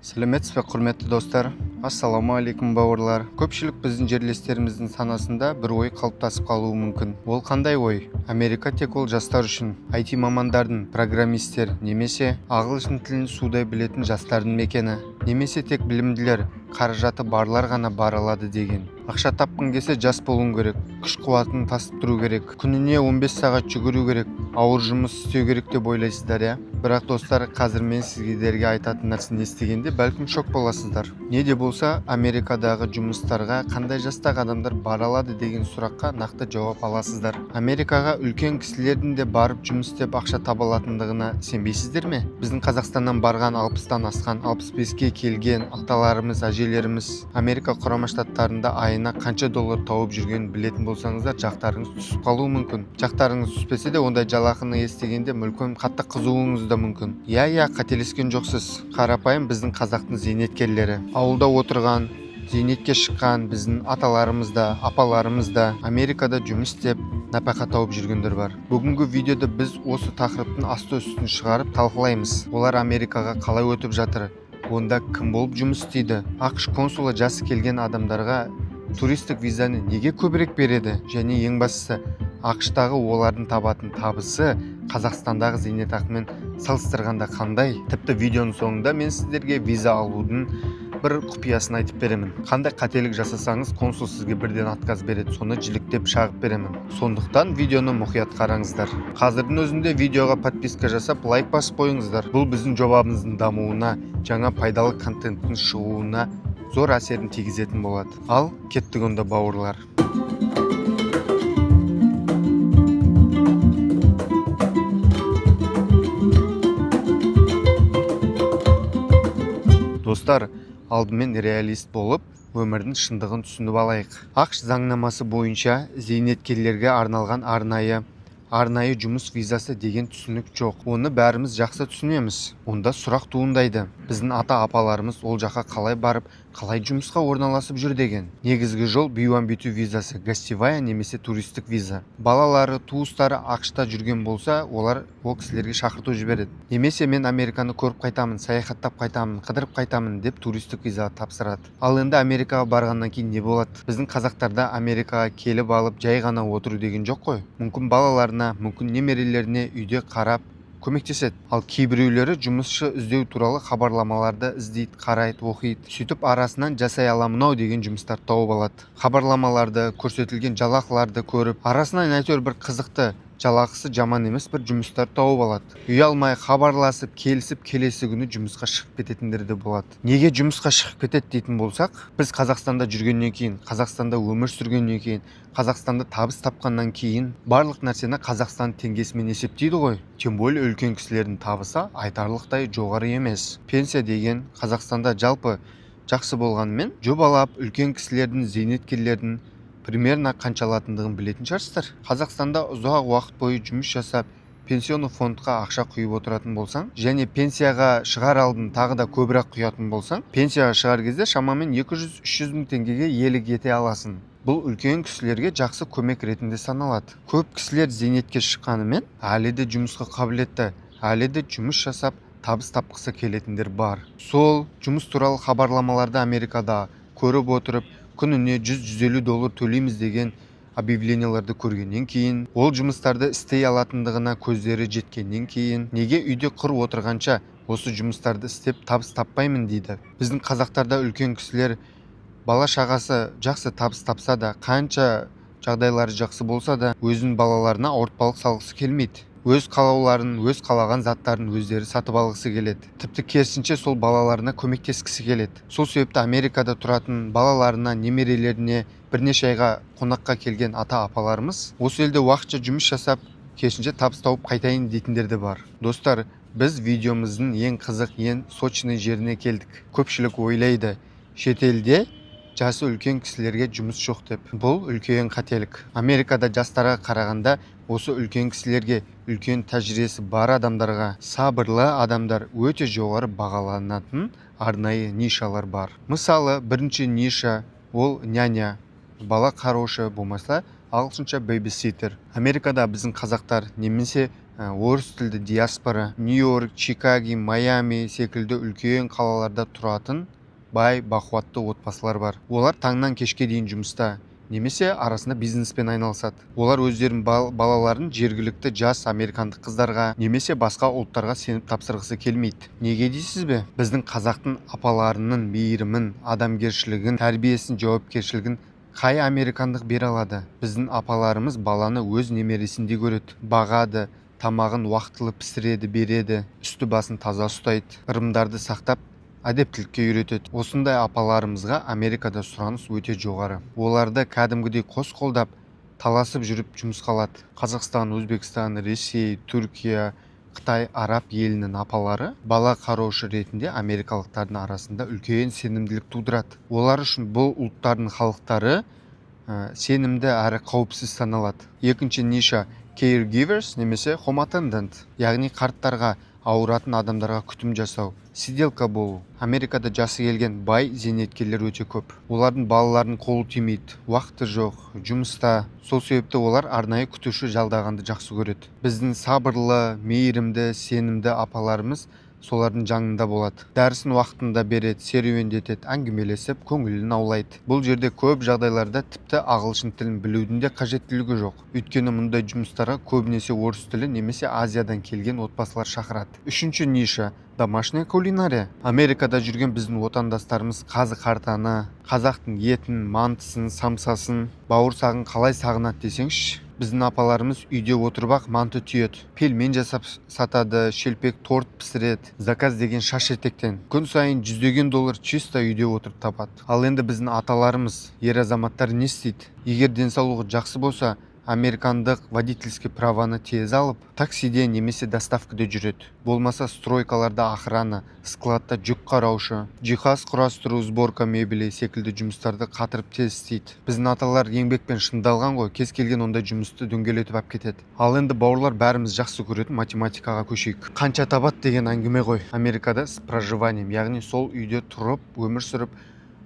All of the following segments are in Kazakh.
Сәлеметсіз бе, құрметті достар? Ассалаумағалейкум бауырлар. Көпшілік біздің жерлестеріміздің санасында бір ой қалыптасып қалуы мүмкін. Ол қандай ой? Америка тек ол жастар үшін, IT мамандардың, программистер немесе ағылшын тілін судай білетін жастардың мекені, немесе тек білімділер, қаражаты барлар ғана бара алады деген. Ақша тапқың келсе жас болуың керек, күш-қуатын тасып тұру керек, күніне 15 сағат жүгіру керек, ауыр жұмыс істеу керек деп ойлайсыздар, иә? Бірақ достар, қазір мен сіздерге айтатын нәрсені естігенде бәлкім шок боласыздар. Не де болса, Америкадағы жұмыстарға қандай жастағы адамдар бара алады деген сұраққа нақты жауап аласыздар. Америкаға үлкен кісілердің де барып жұмыс істеп ақша таба алатындығына сенбейсіздер ме? Біздің Қазақстаннан барған 60-тан асқан, 65-ке келген аталарымыз, әжелеріміз Америка құрама штаттарында айына қанша доллар тауып жүргенін білетін болсаңыздар, жақтарыңыз түсіп қалуы мүмкін. Жақтарыңыз түспесе де, ондай жалақыны естігенде мүлкін қатты қызуыңыз да мүмкін. Иә, қателескен жоқсыз. Қарапайым біздің қазақтың зейнеткерлері, ауылда отырған, зейнетке шыққан біздің аталарымыз да, апаларымыз да Америкада жұмыс істеп нәпақа тауып жүргендер бар. Бүгінгі видеода біз осы тақырыптың асты-үстін шығарып талқылаймыз. Олар Америкаға қалай өтіп жатыр? Онда кім болып жұмыс істейді? ақш консулы жасы келген адамдарға туристік визаны неге көбірек береді? Және ең бастысы, ақштағы олардың табатын табысы Қазақстандағы зейнетақымен салыстырғанда қандай? Тіпті видеоның соңында мен сіздерге виза алудың бір құпиясын айтып беремін. Қандай қателік жасасаңыз, консул сізге бірден отказ береді, соны жіліктеп шағып беремін. Сондықтан видеоны мұқият қараңыздар. Қазірдің өзінде видеоға подписка жасап, лайк басып қойыңыздар. Бұл біздің жобамыздың дамуына, жаңа пайдалы контенттің шығуына зор әсерін тигізетін болады. Ал кеттік онда бауырлар. Достар, алдымен реалист болып, өмірдің шындығын түсініп алайық. ақш заңнамасы бойынша зейнеткерлерге арналған арнайы жұмыс визасы деген түсінік жоқ. Оны бәріміз жақсы түсінеміз. Онда сұрақ туындайды. Біздің ата-апаларымыз ол жаққа қалай барып, қалай жұмысқа орналасып жүр деген. Негізгі жол B1B2 визасы, гостевая немесе туристік виза. Балалары, туыстары ақшта жүрген болса, олар ол кісілерге шақырту жібереді. Немесе мен Американы көріп қайтамын, саяхаттап қайтамын, қыдырып қайтамын деп туристік виза тапсырады. Ал енді Америкаға барғаннан кейін не болады? Біздің қазақтарда Америкаға келіп алып жай ғана отыру деген жоқ қой. Мүмкін балаларына, мүмкін немерелеріне үйде қарап көмектеседі. Ал кейбіреулері жұмысшы іздеу туралы хабарламаларды іздейді, қарайды, оқиды. Сөйтіп арасынан жасай аламын-ау деген жұмыстар тауып алады. Хабарламаларды, көрсетілген жалақыларды көріп, арасынан әйтеуір бір қызықты, жалақысы жаман емес бір жұмыстар тауып алады. Ұялмай хабарласып, келісіп, келесі күні жұмысқа шығып кететіндер де болады. Неге жұмысқа шығып кетеді дейтін болсақ, біз Қазақстанда жүргеннен кейін, Қазақстанда өмір сүргеннен кейін, Қазақстанда табыс тапқаннан кейін барлық нәрсені Қазақстан теңгесімен есептейді ғой. Тем более үлкен кісілердің табысы айтарлықтай жоғары емес. Пенсия деген Қазақстанда жалпы жақсы болғанымен, жобалап үлкен кісілердің, зейнеткерлердің примерно қанша алатындығын білетін шығарсыздар. Қазақстанда ұзақ уақыт бойы жұмыс жасап, пенсионный фондқа ақша құйып отыратын болсаң, және пенсияға шығар алдын тағы да көбірек құятын болсаң, пенсияға шығар кезде шамамен 200-300 мың теңгеге иелік ете аласың. Бұл үлкен кісілерге жақсы көмек ретінде саналады. Көп кісілер зейнетке шыққанымен, әлі де жұмысқа қабілетті, әлі де жұмыс жасап, табыс тапқысы келетіндер бар. Сол жұмыс туралы хабарламаларды Америкада көріп отырып, күніне $100-150 төлейміз деген объявленияларды көргеннен кейін, ол жұмыстарды істей алатындығына көздері жеткеннен кейін, неге үйде құр отырғанша осы жұмыстарды істеп табыс таппаймын дейді. Біздің қазақтарда үлкен кісілер бала шағасы жақсы табыс тапса да, қанша жағдайлары жақсы болса да, өзінің балаларына ауыртпалық салғысы келмейді. Өз қалауларын, өз қалаған заттарын өздері сатып алғысы келеді. Тіпті керісінше сол балаларына көмектескісі келеді. Сол себепті Америкада тұратын балаларына, немерелеріне бірнеше айға қонаққа келген ата-апаларымыз осы елде уақытша жұмыс жасап, керісінше табыс тауып қайтайын дейтіндер де бар. Достар, біз видеомыздың ең қызық, ең сочный жеріне келдік. Көпшілік ойлайды, шетелде жасы үлкен кісілерге жұмыс жоқ деп. Бұл үлкен қателік. Америкада жастарға қарағанда осы үлкен кісілерге, үлкен тәжірибесі бар адамдарға, сабырлы адамдар өте жоғары бағаланатын арнайы нишалар бар. Мысалы, бірінші ниша ол няня, бала қараушы болмаса ағылшынша babysitter. Америкада біздің қазақтар немесе орыс тілді диаспора, Нью-Йорк, Чикаго, Майами секілді үлкен қалаларда тұратын бай, бақуатты отбасылар бар. Олар таңнан кешке дейін жұмыста, немесе арасында бизнеспен айналысады. Олар өздерінің балаларын жергілікті жас американдық қыздарға немесе басқа ұлттарға сеніп тапсырғысы келмейді. Неге дейсіз бе? Біздің қазақтың апаларының мейірімін, адамгершілігін, тәрбиесін, жауапкершілігін қай американдық бере алады? Біздің апаларымыз баланы өз немересіндей көреді, бағады, тамағын уақытылы пісіреді, береді, үсті басын таза ұстайды, ырымдарды сақтап әдептілікке үйретеді. Осындай апаларымызға Америкада сұраныс өте жоғары. Оларды кәдімгідей қос қолдап, таласып жүріп жұмысқа алады. Қазақстан, Өзбекстан, Ресей, Түркия, Қытай, Араб елінің апалары бала қараушы ретінде америкалықтардың арасында үлкен сенімділік тудырады. Олар үшін бұл ұлттардың халықтары сенімді әрі қауіпсіз саналады. Екінші ниша caregivers немесе home attendant, яғни қарттарға, ауыратын адамдарға күтім жасау, сиделка болу. Америкада жасы келген бай зейнеткерлер өте көп. Олардың балаларының қолы тимейді, уақыты жоқ, жұмыста. Сол себепті олар арнайы күтуші жалдағанды жақсы көреді. Біздің сабырлы, мейірімді, сенімді апаларымыз солардың жанында болады. Дәрісін уақытында береді, серуендетеді, әңгімелесіп, көңілін аулайды. Бұл жерде көп жағдайларда тіпті ағылшын тілін білудің де қажеттілігі жоқ. Өйткені мұндай жұмыстарға көбінесе орыс тілі немесе Азиядан келген отбасылар шақырады. Үшінші ниша домашняя кулинария. Америкада жүрген біздің отандастарымыз қазы-қартаны, қазақтың етін, мантысын, самсасын, бауырсағын қалай сағынады десеңізші. Біздің апаларымыз үйде отырып-ақ манты түйеді, пельмен жасап сатады, шелпек торт пісіреді, заказ деген шаш етектен. Күн сайын $100 чисто үйде отырып табады. Ал енді біздің аталарымыз, ер азаматтар не істейді? Егер денсаулығы жақсы болса, американдық водительский праваны тез алып, таксиде немесе доставкада жүреді. Болмаса стройкаларда охрана, складта жүк қараушы, жиһаз құрастыру, сборка мебели секілді жұмыстарды қатырып тез істейді. Біздің аталар еңбекпен шыңдалған ғой, кез келген ондай жұмысты дөңгелетіп алып кетеді. Ал енді бауырлар, бәріміз жақсы көретін математикаға көшейік. Қанша табады деген әңгіме ғой. Америкада с проживанием, яғни сол үйде тұрып, өмір сүріп,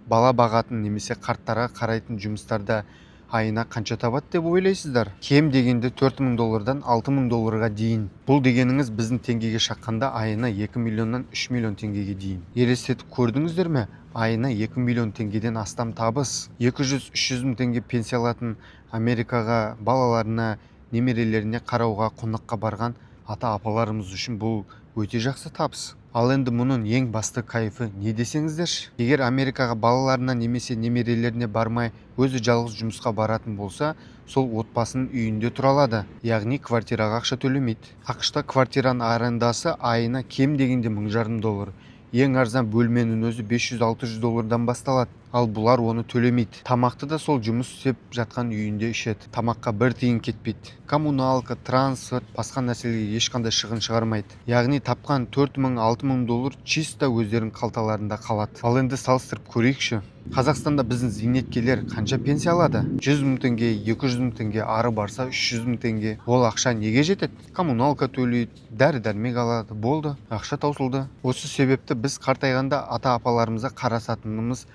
бала бағатын немесе қарттарға қарайтын жұмыстарда айына қанша табады деп ойлайсыздар? Кем дегенде $4,000-дан $6,000-ға дейін. Бұл дегеніңіз біздің теңгеге шаққанда айына 2 миллионнан 3 миллион теңгеге дейін. Елестетіп көрдіңіздер ме? Айына 2 миллион теңгеден астам табыс. 200-300 мың теңге пенсия алатын Америкаға балаларына, немерелеріне қарауға, қонаққа барған ата-апаларымыз үшін бұл өте жақсы табыс. Ал енді мұның ең басты кайфы не десеңіздерші? Егер Америкаға балаларына немесе немерелеріне бармай, өзі жалғыз жұмысқа баратын болса, сол отбасының үйінде тұра алады, яғни квартираға ақша төлемейді. ақш-та квартираның арендасы айына кем дегенде $1,500. Ең арзан бөлменің өзі $500-600 басталады. Ал бұлар оны төлемейді. Тамақты да сол жұмыс істеп жатқан үйінде ішеді. Тамаққа бір тиын кетпейді. Коммуналка, трансферт, басқа нәрселерге ешқандай шығын шығармайды. Яғни тапқан $4,000-6,000 чисто өздерінің қалталарында қалады. Ал енді салыстырып көрейікші. Қазақстанда біздің зейнеткерлер қанша пенсия алады? 100 мың теңге, 200 мың теңге, ары барса 300 мың теңге. Ол ақша неге жетеді? Коммуналка төлейді, дәрі-дәрмек алады, болды, ақша таусылды. Осы себепті біз қартайғанда ата-апаларымызға қарасатынымыз,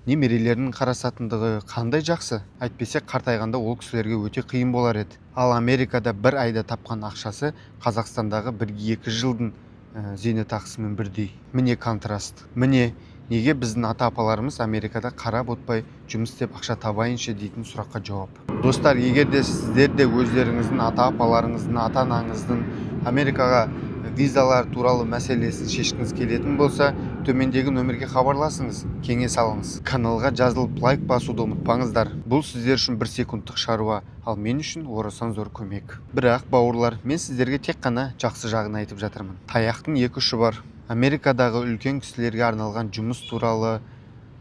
немерелерінің қарасатындығы қандай жақсы. Әйтпесе қартайғанда ол кісілерге өте қиын болар еді. Ал Америкада бір айда тапқан ақшасы Қазақстандағы 1-2 жылдың зейнетақысымен бірдей. Міне контраст. Міне неге біздің ата-апаларымыз Америкада қарап отпай жұмыс істеп ақша табайыншы дейтін сұраққа жауап. Достар, егер де сіздер де өздеріңіздің ата-апаларыңыздың, ата-анаңыздың Америкаға визалар туралы мәселесін шешкіңіз келетін болса, төмендегі нөмірге хабарласыңыз, кеңес алыңыз. Каналға жазылып лайк басуды ұмытпаңыздар. Бұл сіздер үшін 1 секундтық шаруа, ал мен үшін орасан зор көмек. Бірақ бауырлар, мен сіздерге тек қана жақсы жағын айтып жатырмын. Таяқтың екі ұшы бар. Америкадағы үлкен кісілерге арналған жұмыс туралы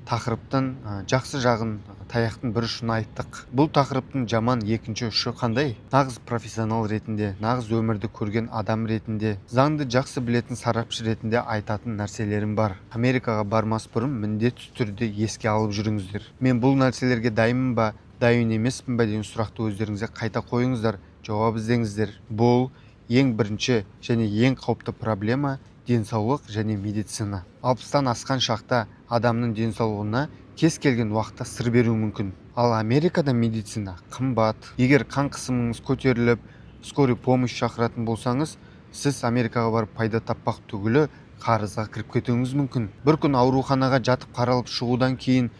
тақырыптың жақсы жағын, таяқтың бір ұшын айттық. Бұл тақырыптың жаман екінші ұшы қандай? Нағыз профессионал ретінде, нағыз өмірді көрген адам ретінде, заңды жақсы білетін сарапшы ретінде айтатын нәрселерім бар. Америкаға бармас бұрын міндетті түрде еске алып жүріңіздер. Мен бұл нәрселерге дайынмын ба, дайын емеспін ба деген сұрақты өздеріңізге қайта қойыңыздар, жауап іздеңіздер. Бұл ең бірінші және ең қауіпті проблема денсаулық және медицина. 60-тан асқан шақта адамның денсаулығына кез келген уақытта сыр беруі мүмкін. Ал Америкада медицина қымбат. Егер қан қысымыңыз көтеріліп, скорый помощь шақыратын болсаңыз, сіз Америкаға барып пайда таппақ түгілі қарызға кіріп кетуіңіз мүмкін. Бір күн ауруханаға жатып қаралып шығудан кейін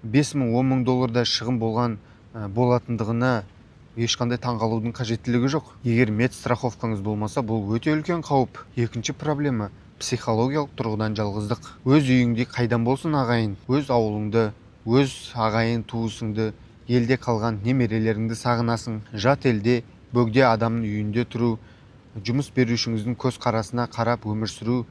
5.000-10 мың долларда шығын болатындығына ешқандай таңғалудың қажеттілігі жоқ. Егер медстраховкаңыз болмаса, бұл өте үлкен қауіп. Екінші проблема психологиялық тұрғыдан жалғыздық. Өз үйіңде қайдан болсын ағайын, өз ауылыңды, өз ағайын туысыңды, елде қалған немерелеріңді сағынасың. Жат елде бөгде адамның үйінде тұру, жұмыс берушіңіздің көз қарасына қарап өмір сүру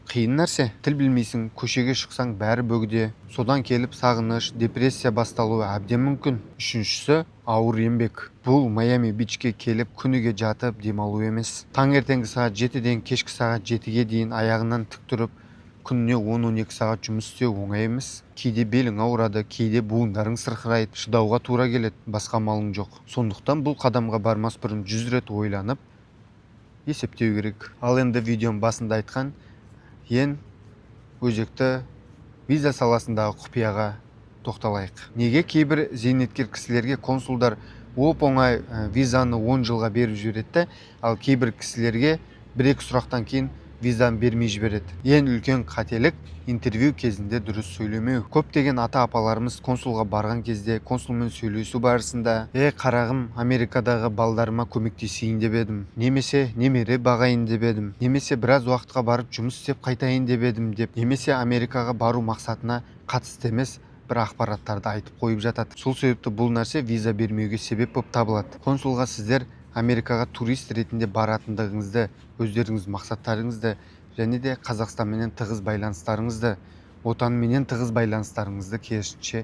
қиын нәрсе. Тіл білмейсің, көшеге шықсаң бәрі бөгде. Содан келіп сағыныш, депрессия басталуы әбден мүмкін. Үшіншісі ауыр еңбек. Бұл Майами Бичке келіп күніге жатып демалу емес. Таңертеңгі сағат 7-ден кешкі сағат 7-ге дейін аяғынан тік тұрып, күніне 10-12 сағат жұмыс істеу оңай емес. Кейде белің ауырады, кейде буындарың сырқырайды, шыдауға тура келеді, басқа амалың жоқ. Сондықтан бұл қадамға бармас бұрын 100 рет ойланып, есептеу керек. Ал енді видеоның басында айтқан ең өзекті виза саласындағы құпияға тоқталайық. Неге кейбір зейнеткер кісілерге консулдар оп-оңай визаны 10 жылға беріп жібереді, ал кейбір кісілерге 1-2 сұрақтан кейін визаны бермей жібереді. Ең үлкен қателік интервью кезінде дұрыс сөйлемеу. Көптеген ата-апаларымыз консулға барған кезде консулмен сөйлесу барысында қарағым, Америкадағы балдарыма көмектесейін деп едім, немесе немере бағайын деп едім, немесе біраз уақытқа барып жұмыс істеп қайтайын деп едім деп, немесе Америкаға бару мақсатына қатысты емес бір ақпараттарды айтып қойып жатады. Сол себепті бұл нәрсе виза бермеуге себеп болып табылады. Консулға сіздер Америкаға турист ретінде баратындығыңызды, өздеріңіз мақсаттарыңызды және де Қазақстанменен тығыз байланыстарыңызды, отанменен тығыз байланыстарыңызды керісінше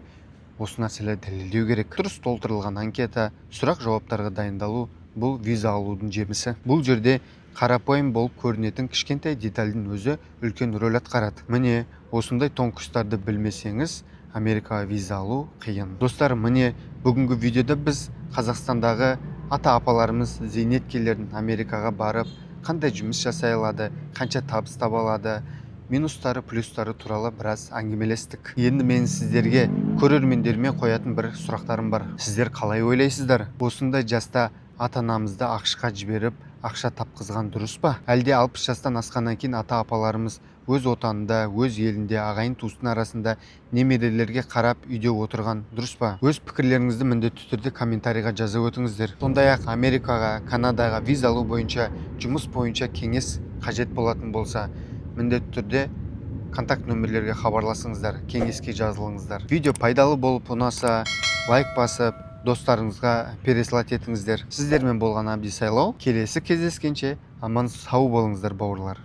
осы нәрселер дәлелдеу керек. Дұрыс толтырылған анкета, сұрақ жауаптарға дайындалу бұл виза алудың жемісі. Бұл жерде қарапайым болып көрінетін кішкентай детальдің өзі үлкен рөл атқарады. Міне осындай тонкостарды білмесеңіз, Америкаға виза алу қиын. Достар, міне бүгінгі видеода біз Қазақстандағы ата-апаларымыз, зейнеткерлердің Америкаға барып қандай жұмыс жасай алады, қанша табыс таба алады, минустары, плюстары туралы біраз әңгімелестік. Енді мен сіздерге, көрермендеріме қоятын бір сұрақтарым бар. Сіздер қалай ойлайсыздар? Осындай жаста ата-анамызды ақшқа жіберіп, ақша тапқызған дұрыс па? Әлде 60 жастан асқаннан кейін ата-апаларымыз өз отанында, өз елінде, ағайын туыстың арасында немерелерге қарап үйде отырған дұрыс па? Өз пікірлеріңізді міндетті түрде комментарийға жазып өтіңіздер. Сондай-ақ Америкаға, Канадаға виза алу бойынша, жұмыс бойынша кеңес қажет болатын болса, міндетті түрде контакт нөмірлерге хабарласыңыздар, кеңеске жазылыңыздар. Видео пайдалы болып ұнаса, лайк басып, достарыңызға переслать етіңіздер. Сіздермен болған Абди Сайлау. Келесі кездескенше аман сау болыңыздар, бауырлар.